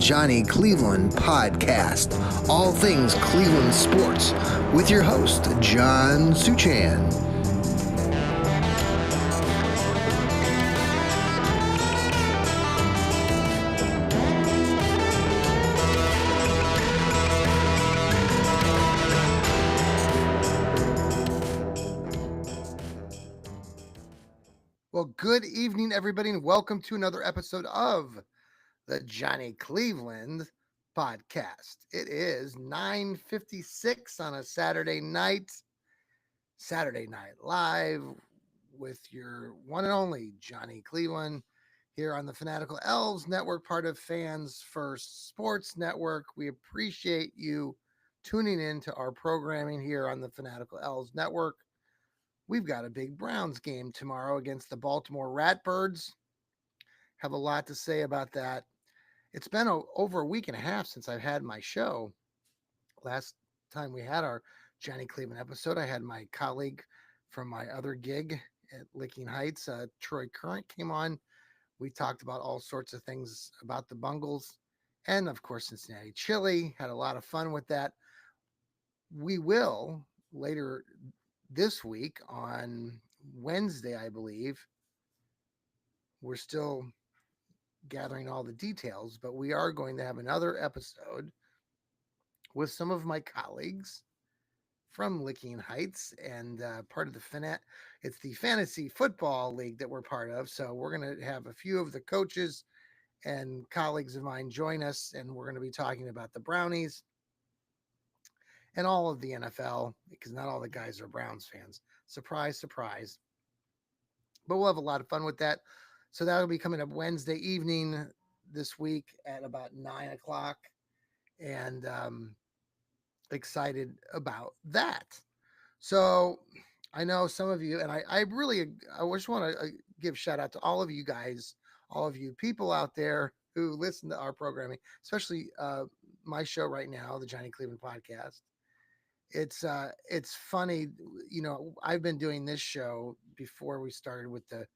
Johnny Cleveland podcast, all things Cleveland sports, with your host, John Suchan. Well, good evening, everybody, and welcome to another episode of the Johnny Cleveland podcast. It is 9:56 on a Saturday Night Live with your one and only Johnny Cleveland here on the Fanatical Elves Network, part of Fans First Sports Network. We appreciate you tuning in to our programming here on the Fanatical Elves Network. We've got a big Browns game tomorrow against the Baltimore Ratbirds. Have a lot to say about that. It's been over a week and a half since I've had my show. Last time we had our Johnny Cleveland episode, I had my colleague from my other gig at Licking Heights, Troy Current, came on. We talked about all sorts of things about the Bungles and, of course, Cincinnati Chili. Had a lot of fun with that. We will later this week on Wednesday, I believe. We're still gathering all the details, but we are going to have another episode with some of my colleagues from Licking Heights and part of it's the Fantasy Football League that we're part of. So we're going to have a few of the coaches and colleagues of mine join us, and we're going to be talking about the Brownies and all of the NFL, because not all the guys are Browns fans. Surprise, surprise. But we'll have a lot of fun with that. So that'll be coming up Wednesday evening this week at about 9 o'clock. And excited about that. So I know some of you, and I just want to give shout out to all of you guys, all of you people out there who listen to our programming, especially my show right now, the Johnny Cleveland podcast. It's funny, I've been doing this show before we started with the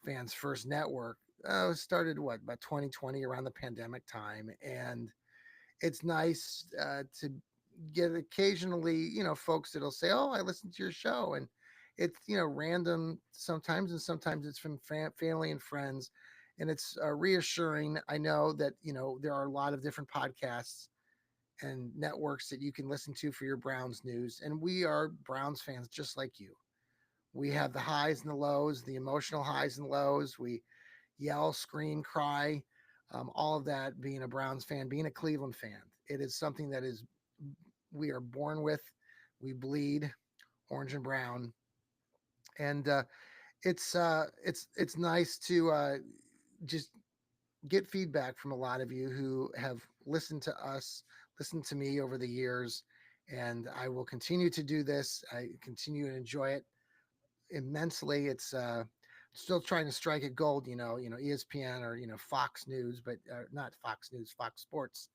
Fans First Network. Started about 2020, around the pandemic time, and it's nice to get occasionally, folks that'll say, "Oh, I listened to your show," and it's random sometimes, and sometimes it's from family and friends, and it's reassuring. I know that there are a lot of different podcasts and networks that you can listen to for your Browns news, and we are Browns fans just like you. We have the highs and the lows, the emotional highs and lows. We yell, scream, cry, all of that. Being a Browns fan, being a Cleveland fan, it is something that we are born with. We bleed orange and brown, and it's nice to just get feedback from a lot of you who have listened to us, listened to me over the years, and I will continue to do this. I continue to enjoy it immensely. It's still trying to strike a gold, ESPN or Fox News, but not Fox News, Fox Sports.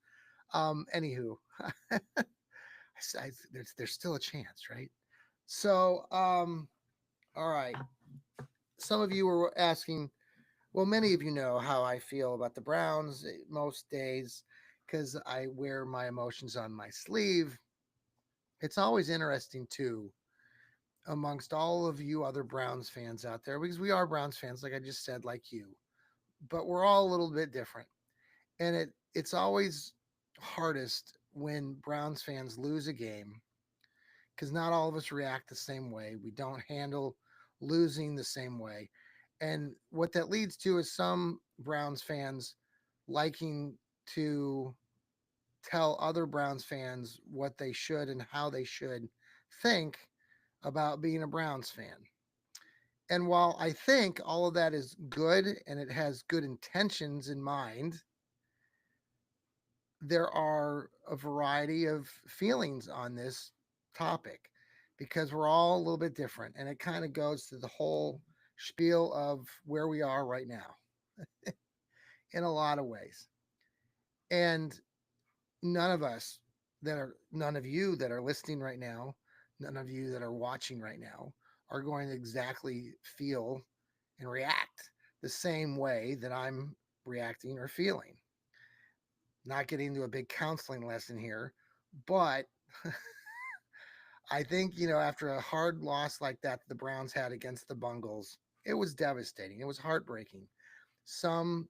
Anywho, there's still a chance, right? So, all right. Some of you were asking. Well, many of you know how I feel about the Browns most days because I wear my emotions on my sleeve. It's always interesting too, amongst all of you other Browns fans out there, because we are Browns fans, like I just said, like you, but we're all a little bit different. And it's always hardest when Browns fans lose a game, because not all of us react the same way. We don't handle losing the same way. And what that leads to is some Browns fans liking to tell other Browns fans what they should and how they should think about being a Browns fan. And while I think all of that is good and it has good intentions in mind, there are a variety of feelings on this topic because we're all a little bit different. And it kind of goes to the whole spiel of where we are right now in a lot of ways. And none of you that are listening right now, none of you that are watching right now are going to exactly feel and react the same way that I'm reacting or feeling. Not getting into a big counseling lesson here, but I think, after a hard loss like that the Browns had against the Bungles, it was devastating. It was heartbreaking. Some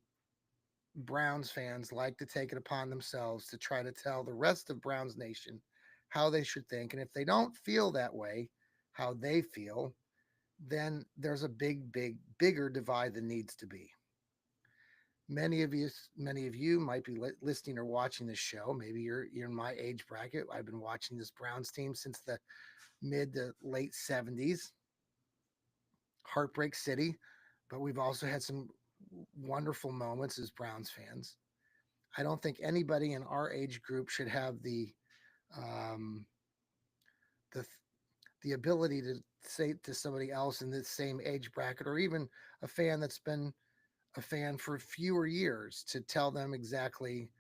Browns fans like to take it upon themselves to try to tell the rest of Browns Nation how they should think. And if they don't feel that way, how they feel, then there's a bigger divide than needs to be. Many of you might be listening or watching this show. Maybe you're in my age bracket. I've been watching this Browns team since the mid to late 70s, Heartbreak City, but we've also had some wonderful moments as Browns fans. I don't think anybody in our age group should have um, the the ability to say to somebody else in the same age bracket, or even a fan that's been a fan for fewer years, to tell them exactly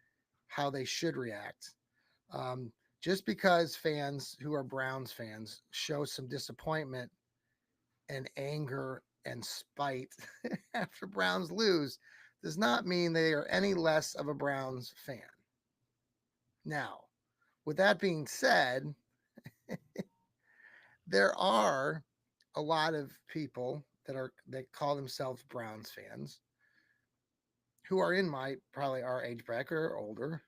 how they should react. Um, just because fans who are Browns fans show some disappointment and anger and spite after Browns lose does not mean they are any less of a Browns fan. Now, with that being said, there are a lot of people that call themselves Browns fans who are in my probably our age bracket or older,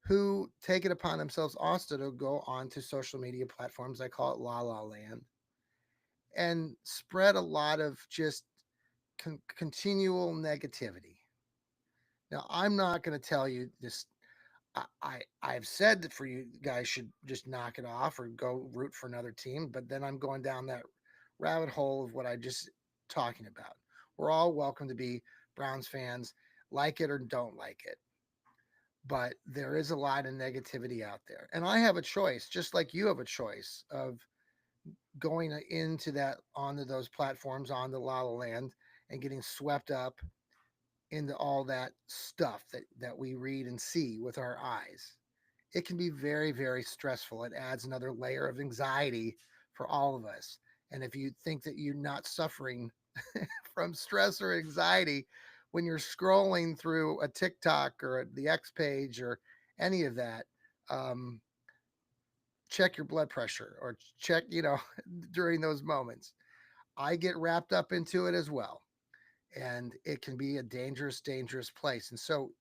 who take it upon themselves also to go onto social media platforms, I call it La La Land, and spread a lot of just continual negativity. Now, I'm not going to tell you this. I've said that for you guys should just knock it off or go root for another team, but then I'm going down that rabbit hole of what I just talking about. We're all welcome to be Browns fans, like it or don't like it. But there is a lot of negativity out there. And I have a choice, just like you have a choice of going into that onto those platforms, onto La La Land, and getting swept up into all that stuff that we read and see with our eyes. It can be very, very stressful. It adds another layer of anxiety for all of us. And if you think that you're not suffering from stress or anxiety when you're scrolling through a TikTok or the X page or any of that, um, check your blood pressure or check, during those moments. I get wrapped up into it as well. And it can be a dangerous, dangerous place. And so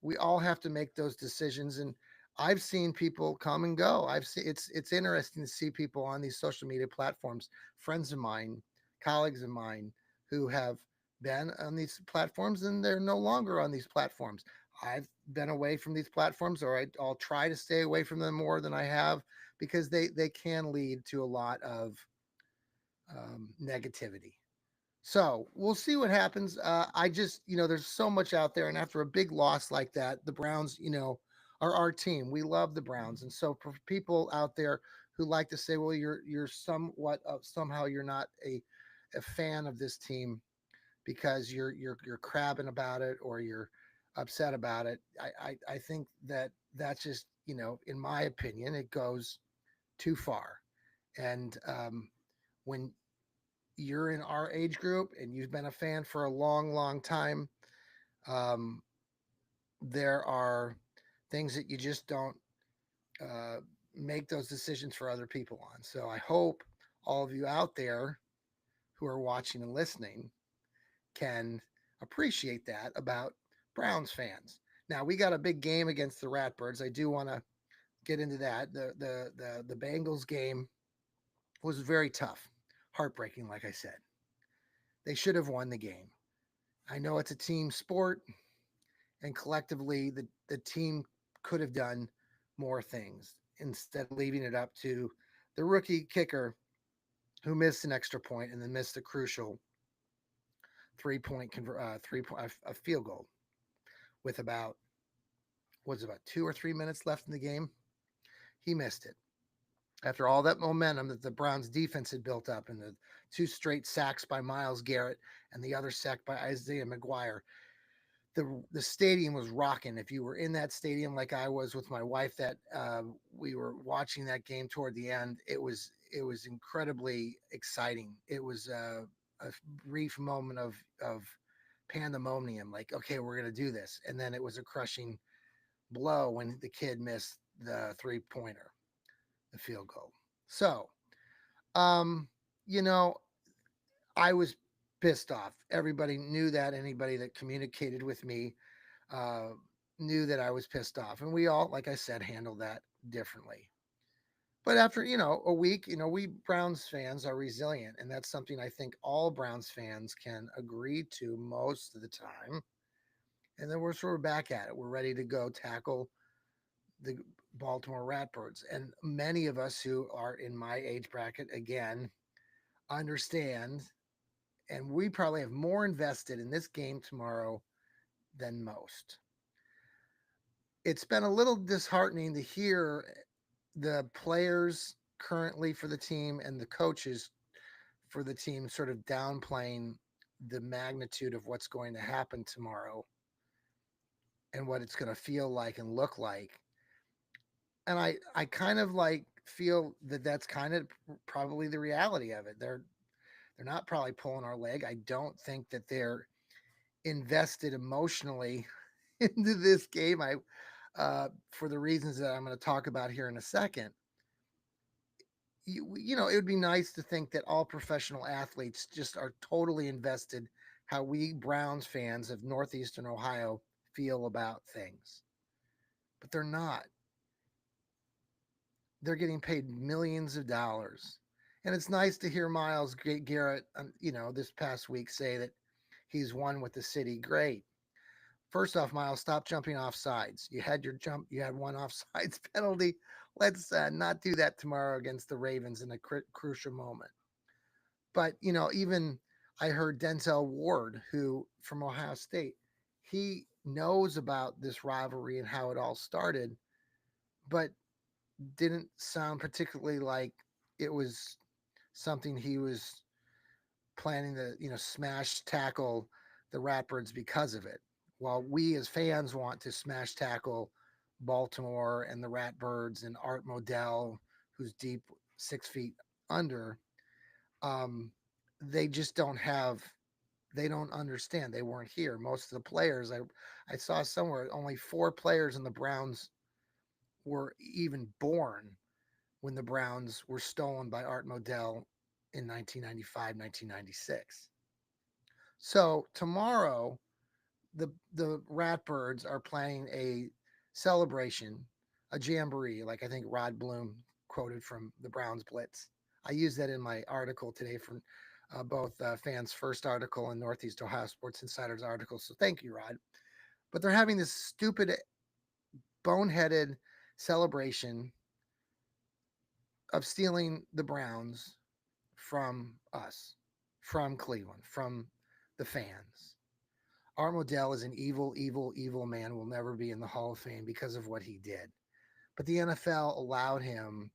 we all have to make those decisions. And I've seen people come and go. It's interesting to see people on these social media platforms, friends of mine, colleagues of mine, who have been on these platforms and they're no longer on these platforms. I've been away from these platforms, or I'll try to stay away from them more than I have, because they can lead to a lot of negativity. So we'll see what happens. I just, there's so much out there, and after a big loss like that, the Browns, are our team. We love the Browns, and so for people out there who like to say, well, you're somewhat somehow you're not a fan of this team because you're crabbing about it or you're upset about it. I think that that's just, in my opinion, it goes too far. And when you're in our age group and you've been a fan for a long, long time, um, there are things that you just don't uh, make those decisions for other people on. So I hope all of you out there who are watching and listening can appreciate that about Browns fans. Now we got a big game against the Ratbirds. I do want to get into that. The Bengals game was very tough, heartbreaking. Like I said, they should have won the game. I know it's a team sport, and collectively the team could have done more things instead of leaving it up to the rookie kicker who missed an extra point and then missed a crucial 3 point a field goal with about was about 2 or 3 minutes left in the game. He missed it after all that momentum that the Browns defense had built up, and the two straight sacks by Myles Garrett and the other sack by Isaiah McGuire. The stadium was rocking. If you were in that stadium like I was with my wife, that we were watching that game toward the end, it was incredibly exciting. It was a brief moment of pandemonium, like, okay, we're gonna do this, and then it was a crushing blow when the kid missed the 3-pointer, the field goal. So, um, you know, I was pissed off. Everybody knew that. Anybody that communicated with me uh, knew that I was pissed off. And we all, like I said, handled that differently. But after, a week, we Browns fans are resilient. And that's something I think all Browns fans can agree to most of the time. And then we're sort of back at it. We're ready to go tackle the Baltimore Ratbirds. And many of us who are in my age bracket, again, understand. And we probably have more invested in this game tomorrow than most. It's been a little disheartening to hear the players currently for the team and the coaches for the team sort of downplaying the magnitude of what's going to happen tomorrow and what it's going to feel like and look like. And I kind of like feel that that's kind of probably the reality of it. They're not probably pulling our leg. I don't think that they're invested emotionally into this game. For the reasons that I'm going to talk about here in a second. It would be nice to think that all professional athletes just are totally invested how we Browns fans of Northeastern Ohio feel about things. But they're not. They're getting paid millions of dollars. And it's nice to hear Miles Garrett, this past week say that he's won with the city. Great. First off, Miles, stop jumping off sides. You had one offsides penalty. Let's not do that tomorrow against the Ravens in a crucial moment. But, even I heard Denzel Ward, who from Ohio State, he knows about this rivalry and how it all started, but didn't sound particularly like it was something he was planning to, smash tackle the Ratbirds because of it. While we as fans want to smash tackle Baltimore and the Ratbirds and Art Modell, who's deep 6 feet under, um, they just don't have. They don't understand. They weren't here. Most of the players I saw somewhere only 4 players in the Browns were even born when the Browns were stolen by Art Modell in 1995, 1996. So tomorrow, the Ratbirds are planning a celebration, a jamboree, like I think Rod Bloom quoted from the Browns Blitz. I used that in my article today from both Fans First article and Northeast Ohio Sports Insider's article. So thank you, Rod. But they're having this stupid, boneheaded celebration of stealing the Browns from us, from Cleveland, from the fans. Art Modell is an evil, evil, evil man, will never be in the Hall of Fame because of what he did. But the NFL allowed him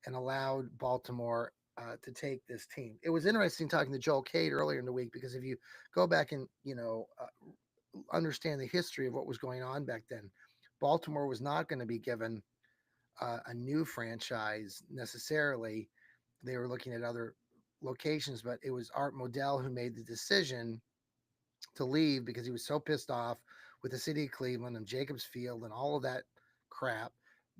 and allowed Baltimore to take this team. It was interesting talking to Joel Cade earlier in the week because if you go back and, understand the history of what was going on back then, Baltimore was not going to be given a new franchise necessarily. They were looking at other locations, but it was Art Modell who made the decision to leave because he was so pissed off with the city of Cleveland and Jacobs Field and all of that crap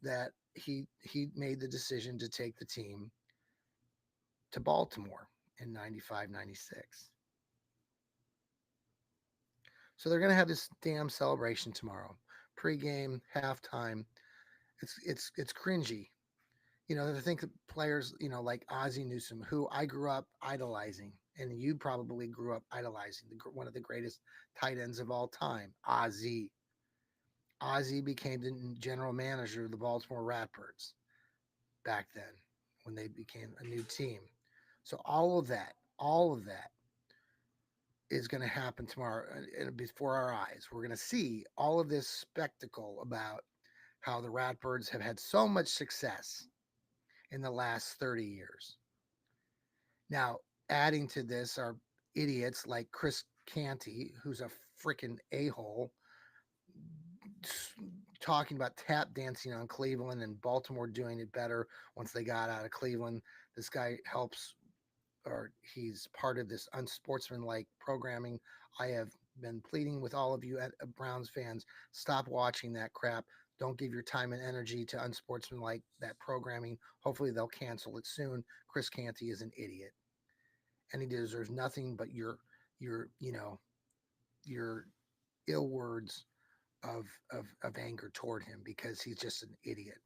that he made the decision to take the team to Baltimore in 95, 96. So they're going to have this damn celebration tomorrow. Pre-game, halftime. It's cringy. To think that players, like Ozzie Newsome, who I grew up idolizing, and you probably grew up idolizing, one of the greatest tight ends of all time, Ozzie. Ozzie became the general manager of the Baltimore Ratbirds back then when they became a new team. So all of that is going to happen tomorrow before our eyes. We're going to see all of this spectacle about how the Ratbirds have had so much success in the last 30 years. Now, adding to this are idiots like Chris Canty, who's a freaking a-hole, talking about tap dancing on Cleveland and Baltimore doing it better once they got out of Cleveland. This guy helps, or he's part of this unsportsmanlike programming. I have been pleading with all of you at Browns fans, stop watching that crap. Don't give your time and energy to unsportsmanlike that programming. Hopefully they'll cancel it soon. Chris Canty is an idiot, and he deserves nothing but your your ill words of anger toward him because he's just an idiot.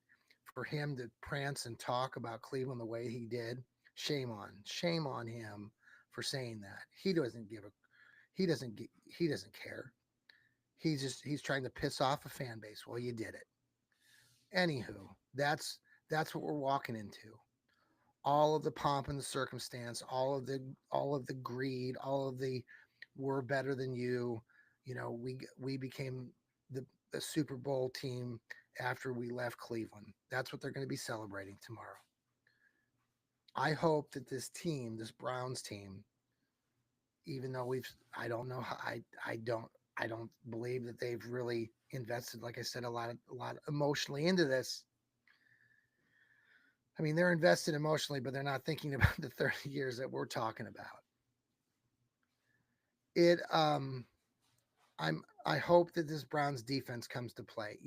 For him to prance and talk about Cleveland the way he did, shame on him for saying that. He doesn't care. He's trying to piss off a fan base. Well, you did it. Anywho, that's what we're walking into. All of the pomp and the circumstance, all of the greed, all of the we're better than you. We became the Super Bowl team after we left Cleveland. That's what they're going to be celebrating tomorrow. I hope that this team, this Browns team, even though I don't know how, I don't believe that they've really invested, like I said, a lot emotionally into this. I mean, they're invested emotionally, but they're not thinking about the 30 years that we're talking about. It I hope that this Browns defense comes to play.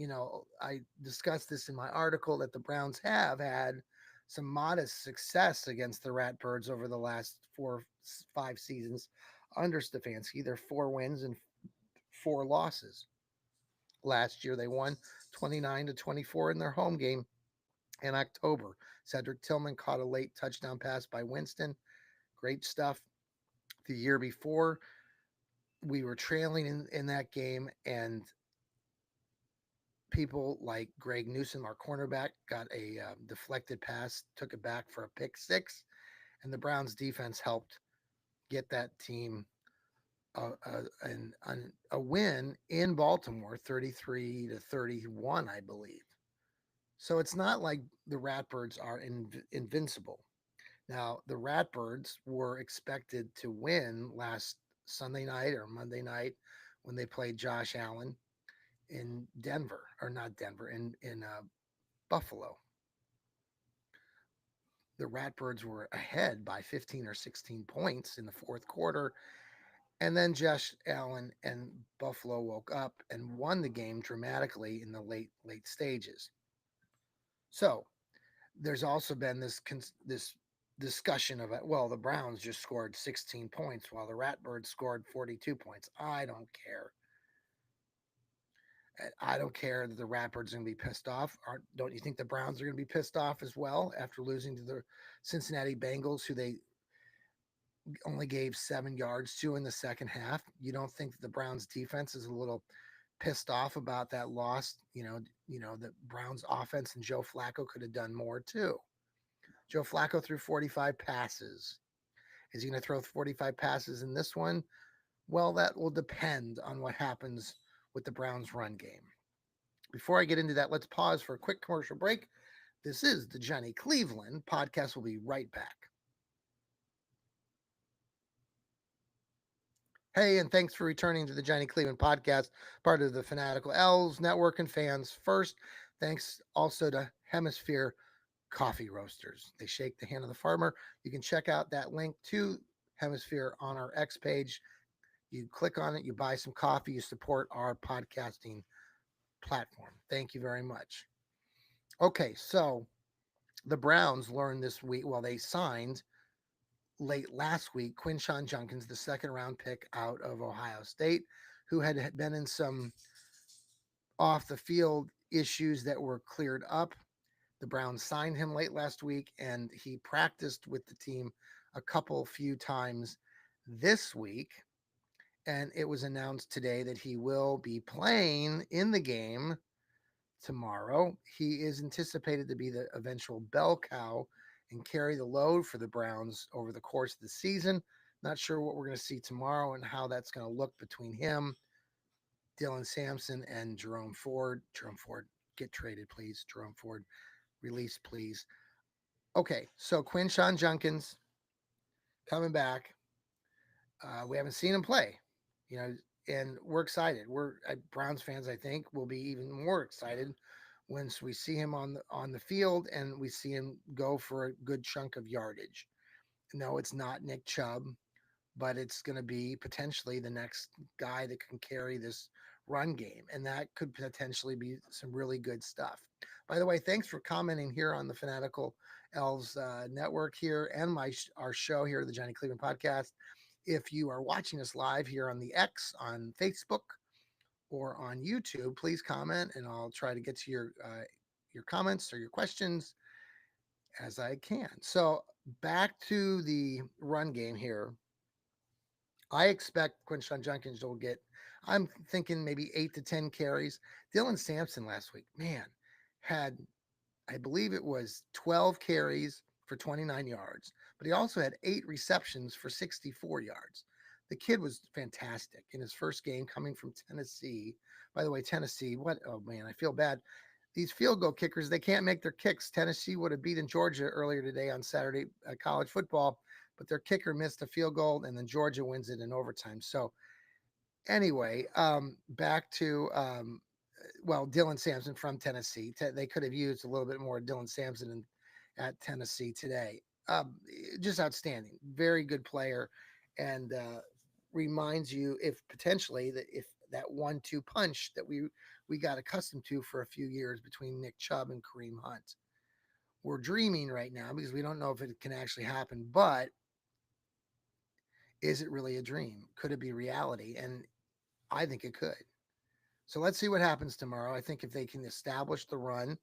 I discussed this in my article that the Browns have had some modest success against the Ratbirds over the last 5 seasons under Stefanski. They're 4 wins and 4 losses. Last year they won 29-24 in their home game in October. Cedric Tillman caught a late touchdown pass by Winston. Great stuff. The year before, we were trailing in that game, and people like Greg Newsome, our cornerback, got a deflected pass, took it back for a pick six, and the Browns defense helped get that team a win in Baltimore, 33-31, I believe. So it's not like the Ratbirds are invincible. Now, the Ratbirds were expected to win last Sunday night or Monday night when they played Josh Allen in Denver, or not Denver, in Buffalo. The Ratbirds were ahead by 15 or 16 points in the fourth quarter, and then Josh Allen and Buffalo woke up and won the game dramatically in the late stages. So there's also been this discussion of it. Well, the Browns just scored 16 points while the Ratbirds scored 42 points. I don't care. I don't care that the Ratbirds are going to be pissed off. Don't you think the Browns are going to be pissed off as well after losing to the Cincinnati Bengals, who they only gave 7 yards to in the second half? You don't think that the Browns defense is a little pissed off about that loss? The Browns offense and Joe Flacco could have done more too. Joe Flacco threw 45 passes. Is he going to throw 45 passes in this one? Well, that will depend on what happens with the Browns run game. Before I get into that, let's pause for a quick commercial break. This is the Johnny Cleveland podcast. We'll be right back. Hey, and thanks for returning to the Johnny Cleveland podcast, part of the Fanatical Elves Network and Fans First. Thanks also to Hemisphere Coffee Roasters. They shake the hand of the farmer. You can check out that link to Hemisphere on our X page. You click on it, you buy some coffee, you support our podcasting platform. Thank you very much. Okay, so the Browns learned this week, well, they signed late last week Quinshon Judkins, the second round pick out of Ohio State, who had been in some off the field issues that were cleared up. The Browns signed him late last week, and he practiced with the team a few times this week. And it was announced today that he will be playing in the game tomorrow. He is anticipated to be the eventual bell cow and carry the load for the Browns over the course of the season. Not sure what we're going to see tomorrow and how that's going to look between him, Dylan Sampson, and Jerome Ford. Jerome Ford, get traded, please. Jerome Ford, release, please. Okay, so Quinshon Judkins coming back. We haven't seen him play, and we're excited. We're Browns fans, I think, will be even more excited once we see him on the field and we see him go for a good chunk of yardage. No, it's not Nick Chubb, but it's going to be potentially the next guy that can carry this run game. And that could potentially be some really good stuff. By the way, thanks for commenting here on the Fanatical Elves network here and our show here, the Johnny Cleveland podcast. If you are watching us live here on the X, on Facebook, or on YouTube, please comment and I'll try to get to your comments or your questions as I can. So back to the run game here. I expect Quinshon Judkins will get, I'm thinking maybe 8 to 10 carries. Dylan Sampson last week, man, had, I believe it was 12 carries for 29 yards, but he also had 8 receptions for 64 yards. The kid was fantastic in his first game coming from Tennessee. By the way, Tennessee, what, oh man, I feel bad. These field goal kickers, they can't make their kicks. Tennessee would have beaten Georgia earlier today on Saturday college football, but their kicker missed a field goal, and then Georgia wins it in overtime. So anyway, back to Dylan Sampson from Tennessee. They could have used a little bit more Dylan Sampson at Tennessee today. Just outstanding, very good player, and reminds you if potentially that if that 1-2 punch that we got accustomed to for a few years between Nick Chubb and Kareem Hunt. We're dreaming right now because we don't know if it can actually happen, but is it really a dream? Could it be reality? And I think it could. So let's see what happens tomorrow. I think if they can establish the run,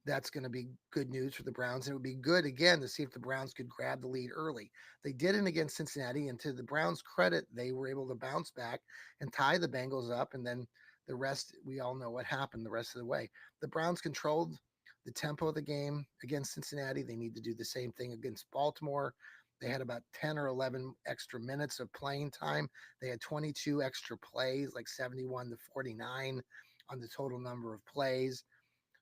that's going to be good news for the Browns. And it would be good again to see if the Browns could grab the lead early. They didn't against Cincinnati, and to the Browns' credit, they were able to bounce back and tie the Bengals up. And then the rest, we all know what happened the rest of the way. The Browns controlled the tempo of the game against Cincinnati. They need to do the same thing against Baltimore. They had about 10 or 11 extra minutes of playing time. They had 22 extra plays, like 71 to 49 on the total number of plays.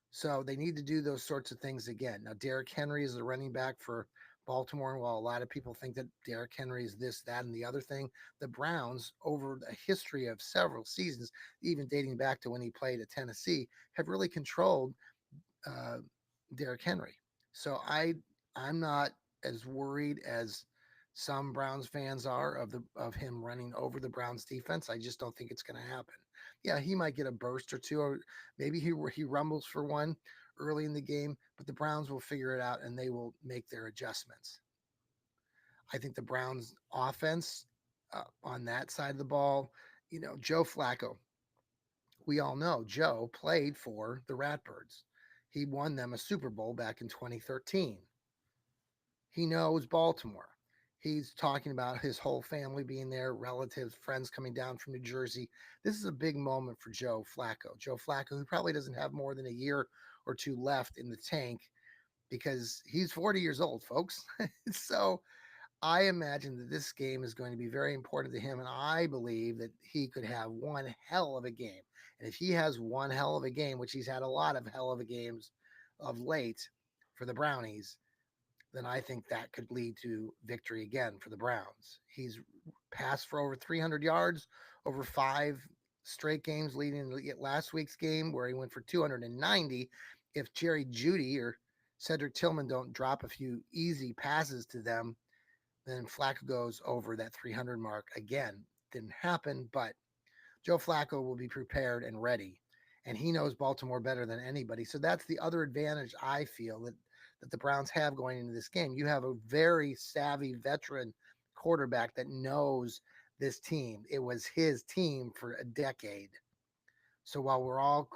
So they need to do those sorts of things again. Now, Derrick Henry is the running back for Baltimore. And while a lot of people think that Derrick Henry is this, that, and the other thing, the Browns, over a history of several seasons, even dating back to when he played at Tennessee, have really controlled uh, Derrick Henry. So I'm not as worried as some Browns fans are of him running over the Browns defense. I just don't think it's going to happen. Yeah, he might get a burst or two, or maybe he rumbles for one early in the game, but the Browns will figure it out and they will make their adjustments. I think the Browns offense on that side of the ball, Joe Flacco, we all know Joe played for the Ratbirds. He won them a Super Bowl back in 2013. He knows Baltimore. He's talking about his whole family being there, relatives, friends coming down from New Jersey. This is a big moment for Joe Flacco. Joe Flacco, who probably doesn't have more than a year or two left in the tank because he's 40 years old, folks. So I imagine that this game is going to be very important to him. And I believe that he could have one hell of a game. And if he has one hell of a game, which he's had a lot of hell of a games of late for the Brownies, then I think that could lead to victory again for the Browns. He's passed for over 300 yards over 5 straight games, leading to last week's game where he went for 290. If Jerry Jeudy or Cedric Tillman don't drop a few easy passes to them, then Flacco goes over that 300 mark again. Didn't happen, but Joe Flacco will be prepared and ready. And he knows Baltimore better than anybody. So that's the other advantage I feel that the Browns have going into this game. You have a very savvy veteran quarterback that knows this team. It was his team for a decade. So while we're all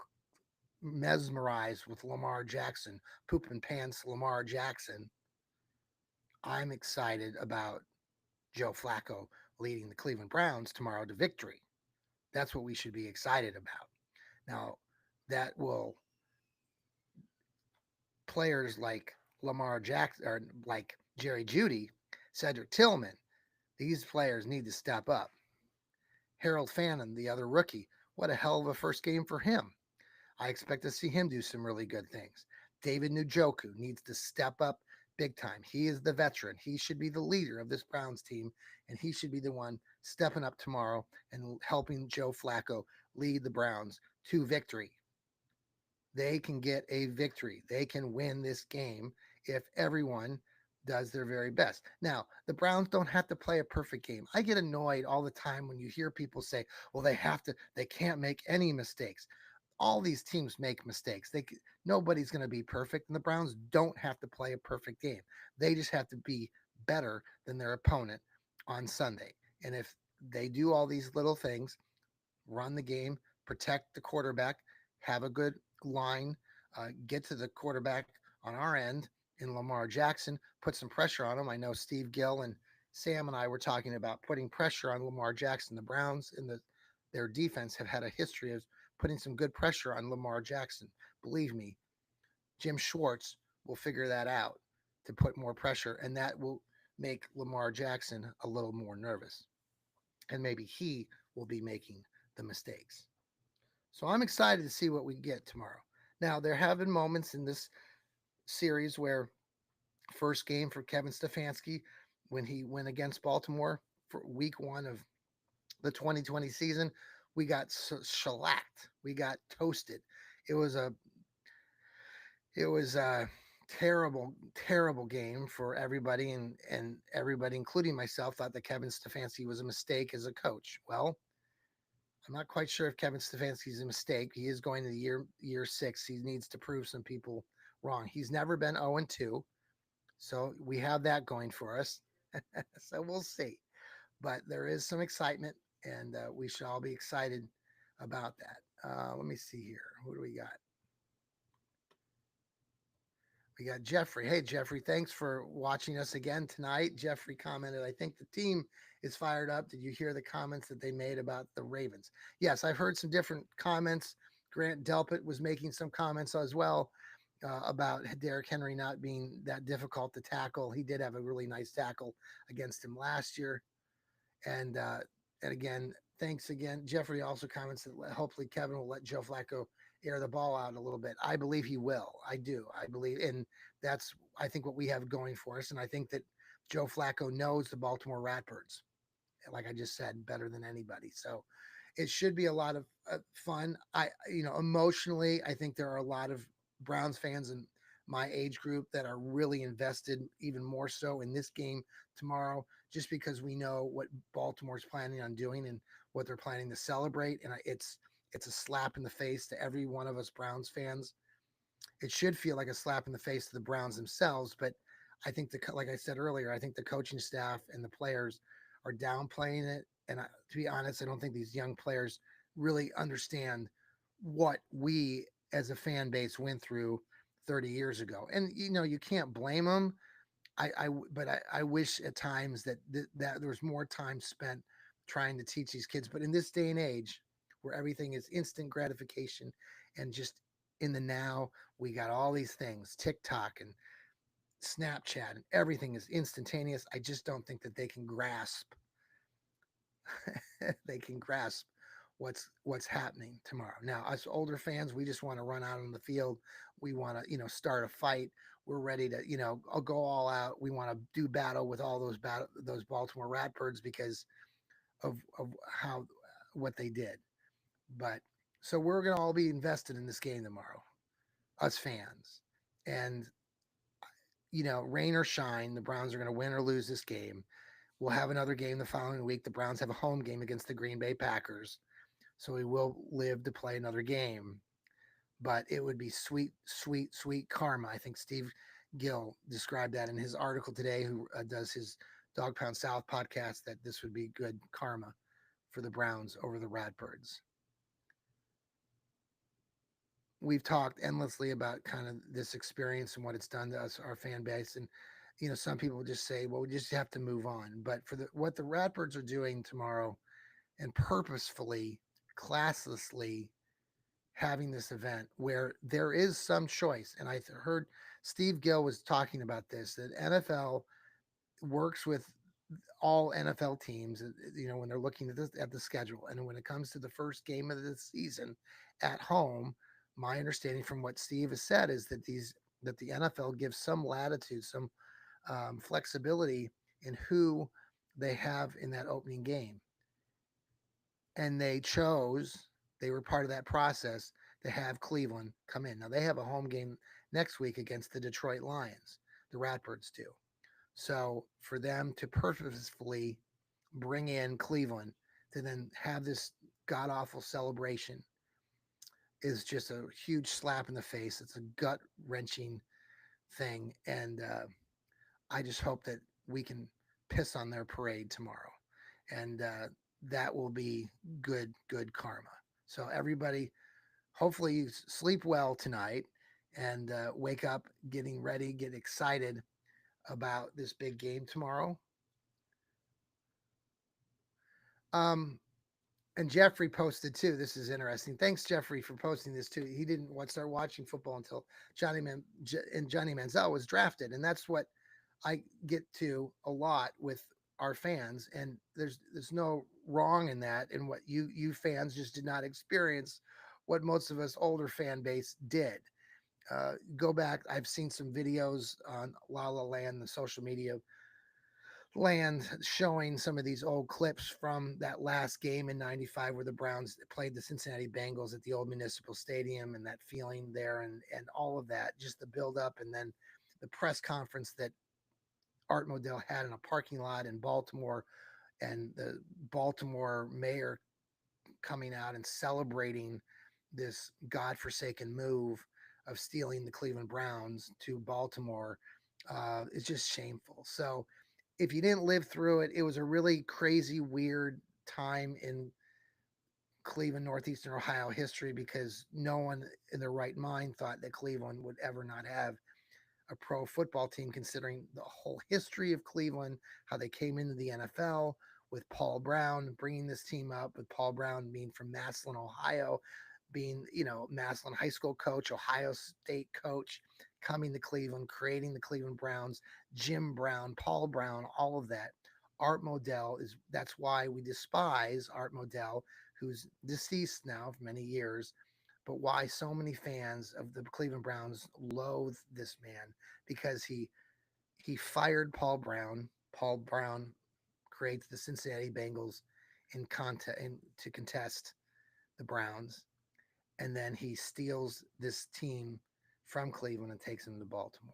mesmerized with Lamar Jackson, poop and pants Lamar Jackson, I'm excited about Joe Flacco leading the Cleveland Browns tomorrow to victory. That's what we should be excited about. Now, that will players like Lamar Jackson or like Jerry Jeudy, Cedric Tillman, these players need to step up. Harold Fannin, the other rookie, what a hell of a first game for him. I expect to see him do some really good things. David Njoku needs to step up big time. He is the veteran. He should be the leader of this Browns team, and he should be the one stepping up tomorrow and helping Joe Flacco lead the Browns to victory. They can get a victory. They can win this game if everyone does their very best. Now, the Browns don't have to play a perfect game. I get annoyed all the time when you hear people say, well, they can't make any mistakes. All these teams make mistakes. Nobody's going to be perfect, and the Browns don't have to play a perfect game. They just have to be better than their opponent on Sunday. And if they do all these little things, run the game, protect the quarterback, have a good line, get to the quarterback on our end in Lamar Jackson, put some pressure on him. I know Steve Gill and Sam and I were talking about putting pressure on Lamar Jackson. The Browns in their defense have had a history of putting some good pressure on Lamar Jackson. Believe me, Jim Schwartz will figure that out to put more pressure, and that will make Lamar Jackson a little more nervous. And maybe he will be making the mistakes. So I'm excited to see what we get tomorrow. Now, there have been moments in this series where first game for Kevin Stefanski, when he went against Baltimore for week 1 of the 2020 season, we got shellacked. We got toasted. It was a it was a terrible, terrible game for everybody, and everybody, including myself, thought that Kevin Stefanski was a mistake as a coach. Well, I'm not quite sure if Kevin Stefanski's a mistake. He is going to the year 6. He needs to prove some people wrong. He's never been 0-2, so we have that going for us. So we'll see. But there is some excitement, and we should all be excited about that. Let me see here. Who do we got? We got Jeffrey. Hey, Jeffrey, thanks for watching us again tonight. Jeffrey commented, I think the team is fired up. Did you hear the comments that they made about the Ravens? Yes, I've heard some different comments. Grant Delpit was making some comments as well about Derrick Henry not being that difficult to tackle. He did have a really nice tackle against him last year. And again, thanks again. Jeffrey also comments that hopefully Kevin will let Joe Flacco air the ball out a little bit. I believe he will. I do. I believe, and that's I think what we have going for us. And I think that Joe Flacco knows the Baltimore Ratbirds, like I just said, better than anybody. So it should be a lot of fun. Emotionally, I think there are a lot of Browns fans in my age group that are really invested, even more so in this game tomorrow, just because we know what Baltimore's planning on doing and what they're planning to celebrate. And it's a slap in the face to every one of us Browns fans. It should feel like a slap in the face to the Browns themselves, but I think like I said earlier, I think the coaching staff and the players are downplaying it. And to be honest, I don't think these young players really understand what we as a fan base went through 30 years ago. And you can't blame them. But I wish at times that there was more time spent trying to teach these kids. But in this day and age, where everything is instant gratification and just in the now, we got all these things, TikTok and Snapchat, and everything is instantaneous. I just don't think that they can grasp they can grasp what's happening tomorrow. Now, us older fans, we just want to run out on the field. We want to, start a fight. We're ready to, I'll go all out. We want to do battle with all those Baltimore Ratbirds because of how what they did. But so we're gonna all be invested in this game tomorrow, us fans. And rain or shine, the Browns are gonna win or lose this game. We'll have another game the following week. The Browns have a home game against the Green Bay Packers. So we will live to play another game. But it would be sweet, sweet, sweet karma. I think Steve Gill described that in his article today, who does his Dog Pound South podcast, that this would be good karma for the Browns over the Ratbirds. We've talked endlessly about kind of this experience and what it's done to us, our fan base. And, some people just say, well, we just have to move on. But for what the Ratbirds are doing tomorrow and purposefully, classlessly having this event where there is some choice. And I heard Steve Gill was talking about this, that NFL works with all NFL teams, when they're looking at the schedule. And when it comes to the first game of the season at home, my understanding from what Steve has said is that the NFL gives some latitude, some flexibility in who they have in that opening game. And they were part of that process to have Cleveland come in. Now they have a home game next week against the Detroit Lions. The Ratbirds do. So for them to purposefully bring in Cleveland to then have this god awful celebration is just a huge slap in the face. It's a gut wrenching thing. And I just hope that we can piss on their parade tomorrow. And that will be good karma. So, everybody, hopefully, you sleep well tonight and wake up getting ready, get excited about this big game tomorrow. Um, and Jeffrey posted too. This is interesting. Thanks, Jeffrey, for posting this too. He didn't want to start watching football until Johnny Manziel was drafted, and that's what I get to a lot with our fans. And there's no wrong in that. And what you fans just did not experience what most of us older fan base did. Go back. I've seen some videos on La La Land, the social media land, showing some of these old clips from that last game in 95 where the Browns played the Cincinnati Bengals at the old municipal stadium, and that feeling there, and all of that, just the build up, and then the press conference that Art Modell had in a parking lot in Baltimore, and the Baltimore mayor coming out and celebrating this godforsaken move of stealing the Cleveland Browns to Baltimore is just shameful. So if you didn't live through it, it was a really crazy, weird time in Cleveland, Northeastern Ohio history, because no one in their right mind thought that Cleveland would ever not have a pro football team, considering the whole history of Cleveland, how they came into the NFL with Paul Brown, bringing this team up, with Paul Brown being from Massillon, Ohio, being, Massillon high school coach, Ohio State coach, coming to Cleveland, creating the Cleveland Browns, Jim Brown, Paul Brown, all of that. Art Modell that's why we despise Art Modell, who's deceased now for many years, but why so many fans of the Cleveland Browns loathe this man, because he fired Paul Brown. Paul Brown creates the Cincinnati Bengals to contest the Browns, and then he steals this team from Cleveland and takes them to Baltimore.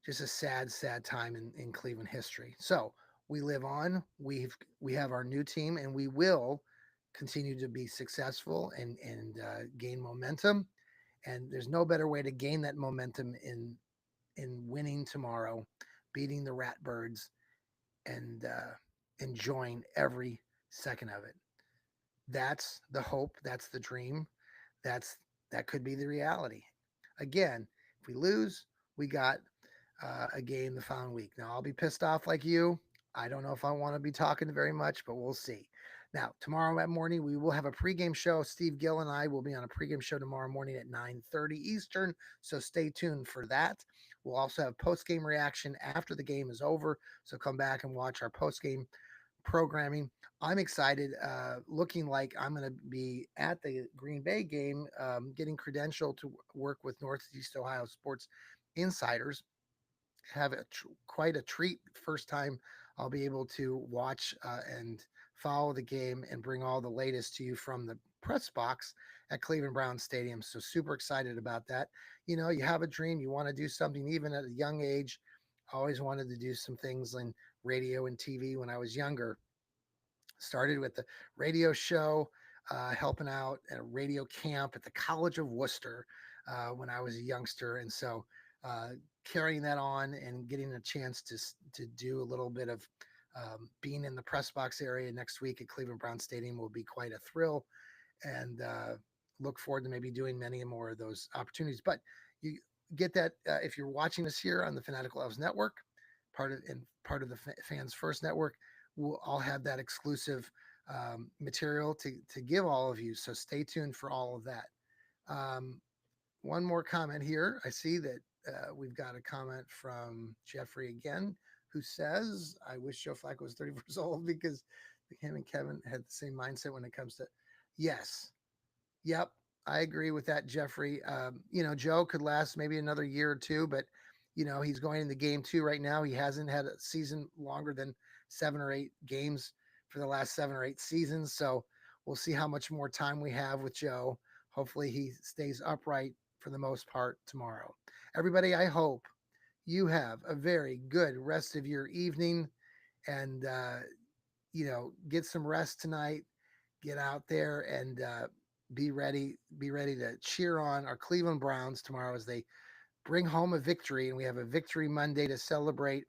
Just a sad time in Cleveland history. So we live on. We have our new team, and we will continue to be successful and gain momentum. And there's no better way to gain that momentum in winning tomorrow, beating the Ratbirds, and enjoying every second of it. That's the hope. That's the dream. That's that could be the reality. Again, if we lose, we got a game the following week. Now I'll be pissed off like you. I don't know if I want to be talking very much, but we'll see. Now tomorrow morning we will have a pregame show. Steve Gill and I will be on a pregame show tomorrow morning at 9:30 Eastern. So stay tuned for that. We'll also have postgame reaction after the game is over. So come back and watch our postgame programming. I'm excited, looking like I'm going to be at the Green Bay game, getting credentialed to work with Northeast Ohio Sports Insiders. Have quite a treat. First time I'll be able to watch and follow the game and bring all the latest to you from the press box at Cleveland Browns Stadium. So super excited about that. You have a dream, you want to do something even at a young age. I always wanted to do some things in radio and TV when I was younger. Started with the radio show, helping out at a radio camp at the College of Worcester when I was a youngster. And so uh, carrying that on and getting a chance to do a little bit of being in the press box area next week at Cleveland Brown Stadium will be quite a thrill, and look forward to maybe doing many more of those opportunities. But you get that if you're watching us here on the Fanatical Elves Network, part of the Fans First Network. I'll have that exclusive material to give all of you. So stay tuned for all of that. Um, one more comment here. I see that we've got a comment from Jeffrey again, who says, "I wish Joe Flacco was 30 years old because him and Kevin had the same mindset when it comes to." Yes, yep, I agree with that, Jeffrey. Joe could last maybe another year or two, but he's going into game two right now. He hasn't had a season longer than 7 or 8 games for the last 7 or 8 seasons. So we'll see how much more time we have with Joe. Hopefully he stays upright for the most part tomorrow. Everybody, I hope you have a very good rest of your evening, and get some rest tonight. Get out there and be ready. Be ready to cheer on our Cleveland Browns tomorrow as they bring home a victory, and we have a victory Monday to celebrate.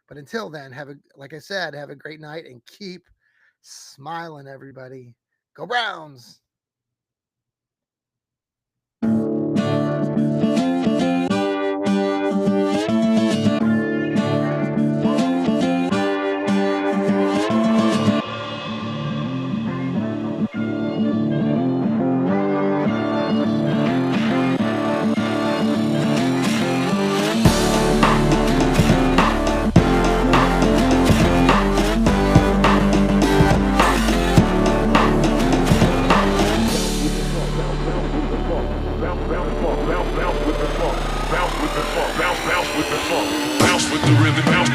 But until then, like I said, have a great night and keep smiling, everybody. Go Browns! Bounce with the rhythm, bounce